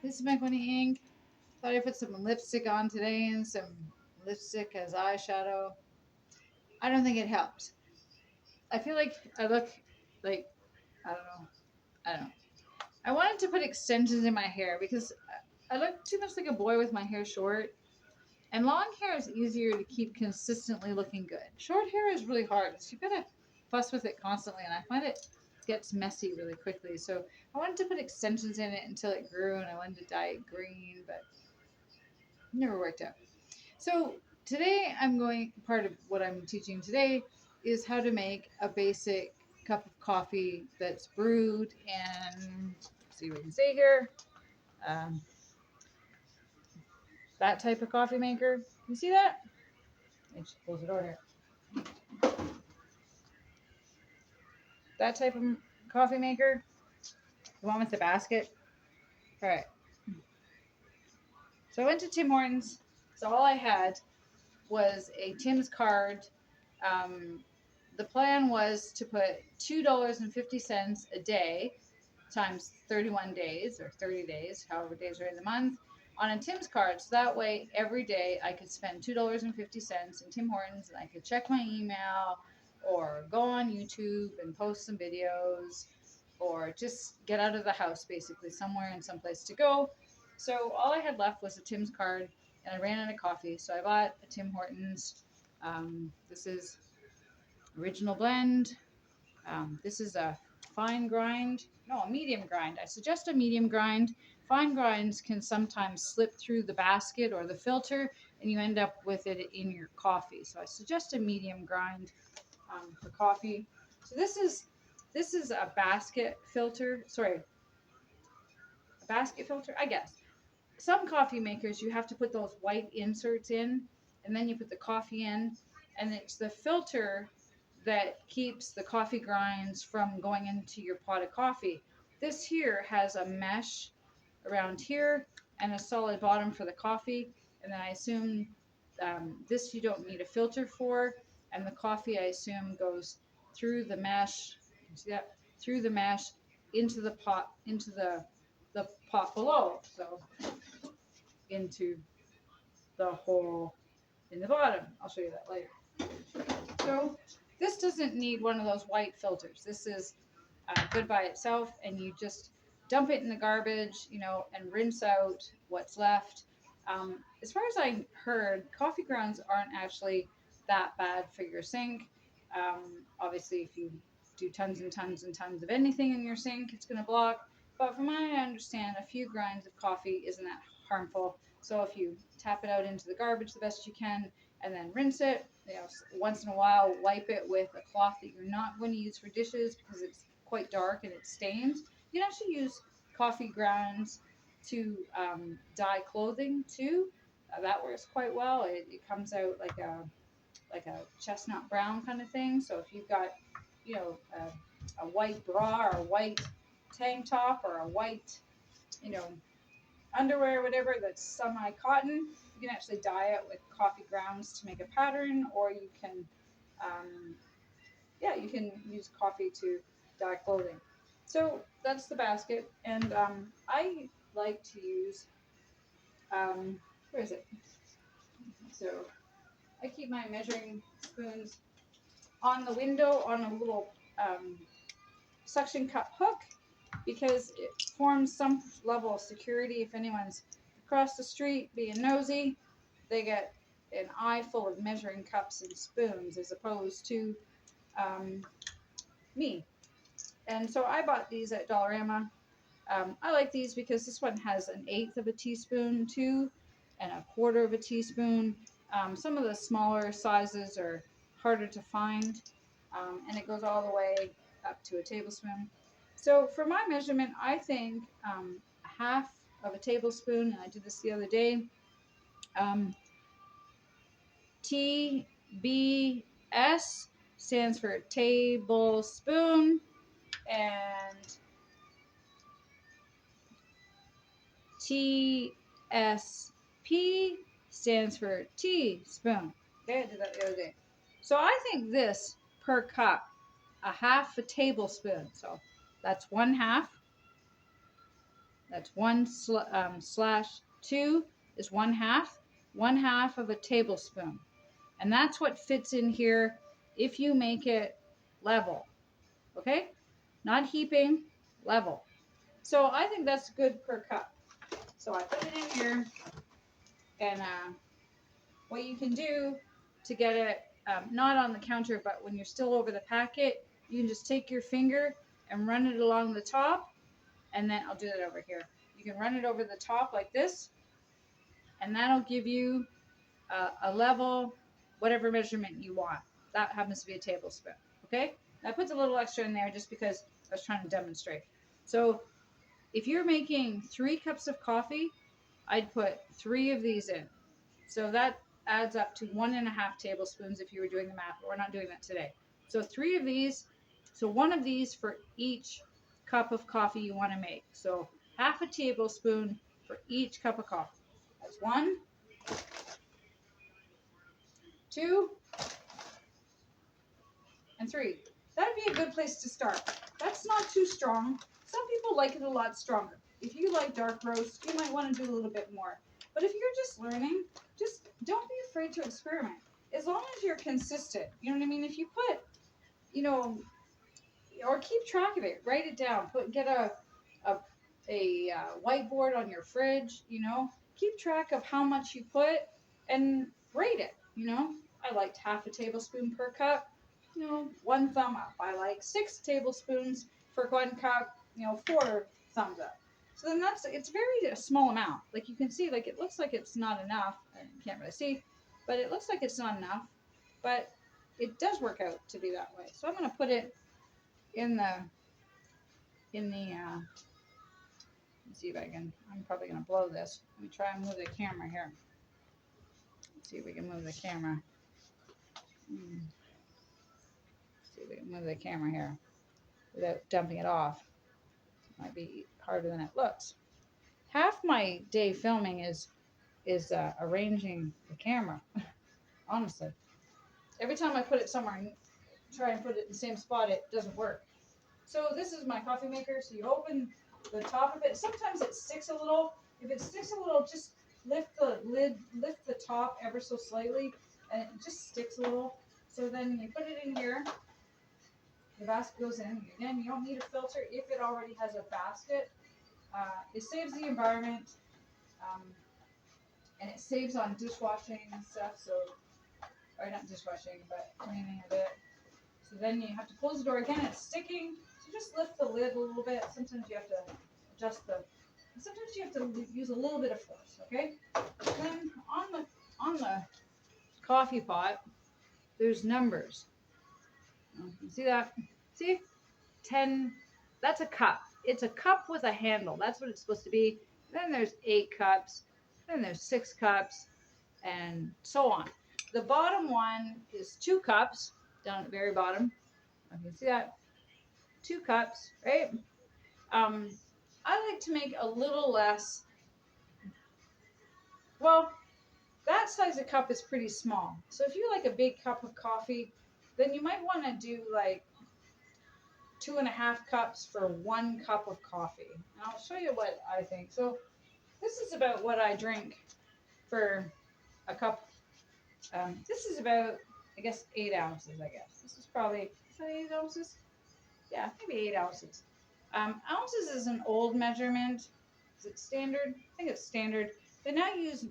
This is Macaroni Ink. Thought I'd put some lipstick on today and some lipstick as eyeshadow. I don't think it helps. I feel like I look like, I don't know. I don't know. I wanted to put extensions in my hair because I look too much like a boy with my hair short. And long hair is easier to keep consistently looking good. Short hair is really hard. So you gotta fuss with it constantly, and I find it gets messy really quickly. So I wanted to put extensions in it until it grew, and I wanted to dye it green, but it never worked out. So today I'm going, part of what I'm teaching today is how to make a basic cup of coffee that's brewed and, see what we can say here, um, that type of coffee maker. You see that? I just close the door here. That type of coffee maker, the one with the basket. All right. So I went to Tim Hortons. So all I had was a Tim's card. Um, the plan was to put $2.50 a day times 31 days or 30 days, however days are in the month, on a Tim's card. So that way, every day I could spend $2.50 in Tim Hortons and I could check my email or go on YouTube and post some videos or just get out of the house basically somewhere and someplace to go. So all I had left was a Tim's card and I ran out of coffee. So I bought a Tim Hortons. This is original blend. This is a fine grind, no, a medium grind. I suggest a medium grind. Fine grinds can sometimes slip through the basket or the filter, and you end up with it in your coffee. So I suggest a medium grind for coffee. So this is a basket filter. Sorry, a basket filter, I guess. Some coffee makers you have to put those white inserts in, and then you put the coffee in, and it's the filter that keeps the coffee grinds from going into your pot of coffee. This here has a mesh around here and a solid bottom for the coffee, and then I assume this you don't need a filter for, and the coffee I assume goes through the mesh. You can see that through the mesh into the pot, into the pot below. So into the hole in the bottom. I'll show you that later. So this doesn't need one of those white filters. This is good by itself, and you just dump it in the garbage, and rinse out what's left. As far as I heard, coffee grounds aren't actually that bad for your sink. Obviously, if you do tons and tons and tons of anything in your sink, it's going to block. But from what I understand, a few grinds of coffee isn't that harmful. So if you tap it out into the garbage the best you can, and then rinse it, once in a while, wipe it with a cloth that you're not going to use for dishes because it's quite dark and it stains. You can actually use coffee grounds to dye clothing too. That works quite well. It comes out like a chestnut brown kind of thing. So if you've got a white bra or a white tank top or a white you know underwear or whatever that's semi cotton, you can actually dye it with coffee grounds to make a pattern, or you can you can use coffee to dye clothing. So that's the basket, and I like to use where is it? So I keep my measuring spoons on the window on a little suction cup hook because it forms some level of security. If anyone's across the street being nosy, they get an eye full of measuring cups and spoons as opposed to um, me. And so I bought these at Dollarama. I like these because this one has an eighth of a teaspoon too, and a quarter of a teaspoon. Some of the smaller sizes are harder to find, and it goes all the way up to a tablespoon. So for my measurement, I think half of a tablespoon, and I did this the other day. Um, TBS stands for tablespoon, and TSP stands for teaspoon. Okay, I did that the other day. So I think this per cup, a half a tablespoon. So that's one half. That's slash 2 is 1/2 of a tablespoon. And that's what fits in here if you make it level. Okay? Not heaping, level. So I think that's good per cup. So I put it in here, and what you can do to get it not on the counter, but when you're still over the packet, you can just take your finger and run it along the top, and then I'll do that over here. You can run it over the top like this, and that'll give you a level, whatever measurement you want. That happens to be a tablespoon. Okay? I put a little extra in there just because I was trying to demonstrate. So if you're making 3 cups of coffee, I'd put 3 of these in. So that adds up to 1.5 tablespoons if you were doing the math, but we're not doing that today. So 3 of these, so 1 of these for each cup of coffee you want to make. So 1/2 tablespoon for each cup of coffee. That's 1, 2, and 3. That'd be a good place to start. That's not too strong. Some people like it a lot stronger. If you like dark roast, you might want to do a little bit more. But if you're just learning, just don't be afraid to experiment. As long as you're consistent, you know what I mean? If you put, or keep track of it, write it down, get a whiteboard on your fridge, keep track of how much you put and rate it, I liked 1/2 tablespoon per cup, 1 thumb up. I like 6 tablespoons for 1 cup, 4 thumbs up. So then it's very a small amount. Like you can see, like it looks like it's not enough. I can't really see, but it looks like it's not enough. But it does work out to be that way. So I'm going to put it in the let's see if I can, I'm probably going to blow this. Let me try and move the camera here. Let's see if we can move the camera. See if we can move the camera here without dumping it off. It might be harder than it looks. Half my day filming is arranging the camera. Honestly, every time I put it somewhere and try and put it in the same spot, it doesn't work. So this is my coffee maker. So you open the top of it. Sometimes it sticks a little. If it sticks a little, just lift the lid, lift the top ever so slightly, and it just sticks a little. So then you put it in here. The basket goes in. Again, you don't need a filter if it already has a basket. It saves the environment, and it saves on dishwashing and stuff. So, or not dishwashing, but cleaning of it. So then you have to close the door again. It's sticking. So just lift the lid a little bit. Sometimes you have to adjust sometimes you have to use a little bit of force. Okay. Then on the coffee pot, there's numbers. You see that? See, 10. That's a cup. It's a cup with a handle. That's what it's supposed to be. Then there's 8 cups. Then there's 6 cups, and so on. The bottom one is 2 cups down at the very bottom. You can see that. 2 cups, right? I like to make a little less. Well, that size of cup is pretty small. So if you like a big cup of coffee, then you might want to do like 2.5 cups for 1 cup of coffee. And I'll show you what I think. So this is about what I drink for a cup. This is about, I guess, 8 ounces, I guess. This is probably, is that 8 ounces? Yeah, maybe 8 ounces. Ounces is an old measurement. Is it standard? I think it's standard. They now use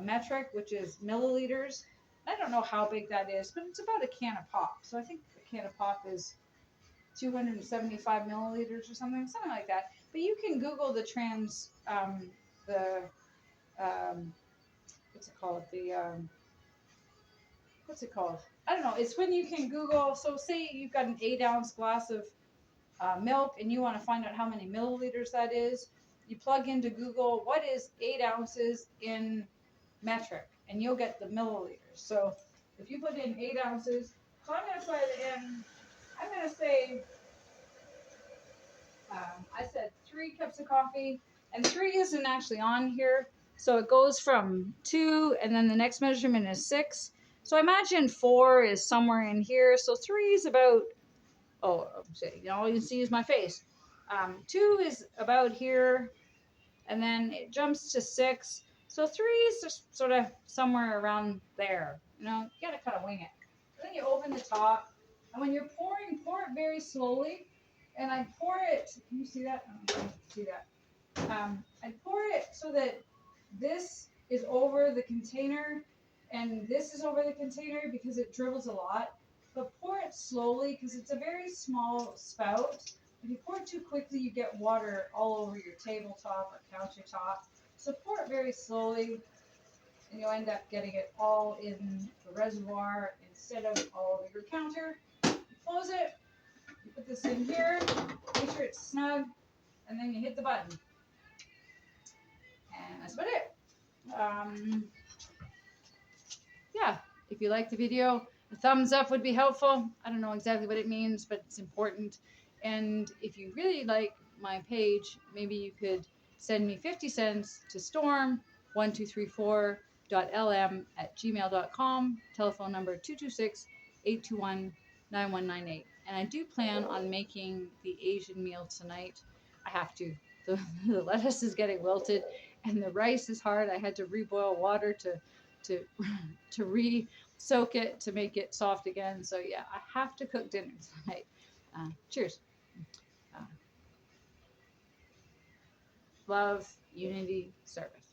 metric, which is milliliters. I don't know how big that is, but it's about a can of pop. So I think a can of pop is 275 milliliters or something like that. But you can Google the what's it called? What's it called? I don't know. It's when you can Google. So say you've got an 8-ounce glass of milk and you want to find out how many milliliters that is. You plug into Google, what is 8 ounces in metric? And you'll get the milliliters. So if you put in 8 ounces, so I'm going to put in, I'm going to say, I said 3 cups of coffee, and 3 isn't actually on here. So it goes from 2, and then the next measurement is 6. So I imagine 4 is somewhere in here. So 3 is about, all you can see is my face. 2 is about here. and then it jumps to 6. So 3 is just sort of somewhere around there. You know, you gotta kind of wing it. And then you open the top, and when you're pouring, pour it very slowly. And I pour it. Can you see that? I don't know if you can see that. I pour it so that this is over the container, and this is over the container because it dribbles a lot. But pour it slowly because it's a very small spout. If you pour it too quickly, you get water all over your tabletop or countertop. So pour it very slowly, and you'll end up getting it all in the reservoir instead of all over your counter. You close it, you put this in here, make sure it's snug, and then you hit the button. And that's about it. Yeah, if you like the video, a thumbs up would be helpful. I don't know exactly what it means, but it's important. And if you really like my page, maybe you could send me 50 cents to storm1234.lm@gmail.com, telephone number 226-821-9198. And I do plan on making the Asian meal tonight. I have to. The lettuce is getting wilted and the rice is hard. I had to reboil water to to re-soak it to make it soft again. So yeah, I have to cook dinner tonight. Cheers. Uh, love, unity, service.